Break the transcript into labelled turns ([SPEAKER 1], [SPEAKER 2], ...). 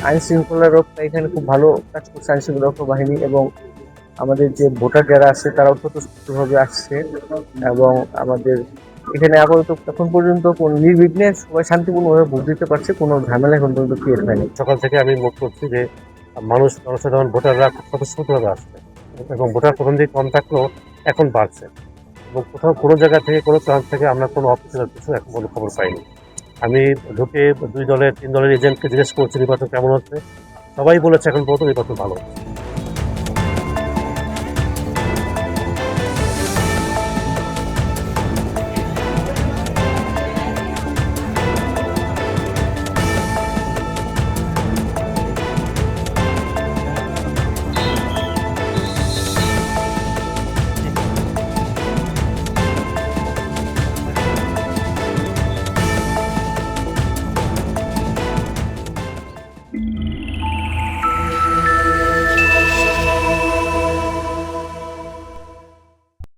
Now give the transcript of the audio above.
[SPEAKER 1] আইন শৃঙ্খলা রক্ষা এখানে খুব ভালো কাজ করছে আইন শৃঙ্খলা রক্ষা বাহিনী, এবং আমাদের যে ভোটার যারা আছে তারাও স্বতঃস্ফূর্তভাবে আসছে। এবং আমাদের এখানে আপাতত এখন পর্যন্ত কোন নির্বিঘ্নে সবাই শান্তিপূর্ণভাবে ভোট দিতে পারছে, কোনো ঝামেলা এখন পর্যন্ত ক্রিয়েট হয়নি।
[SPEAKER 2] সকাল থেকে আমি মত করছি যে জনসাধারণ ভোটাররা খুব স্বতঃস্ফূর্তভাবে আসছে, এবং ভোটার প্রথম দিকে কম থাকলেও এখন বাড়ছে, এবং কোথাও কোনো জায়গা থেকে কোনো প্রান্ত থেকে আমরা কোনো অফিসিয়াল কিছু এখন কোনো খবর পাইনি। আমি ঢুকে 2 দলের 3 দলের এজেন্টকে জিজ্ঞেস করছি নির্বাচন কেমন হচ্ছে, সবাই বলেছে এখন পর্যন্ত নির্বাচন ভালো হচ্ছে।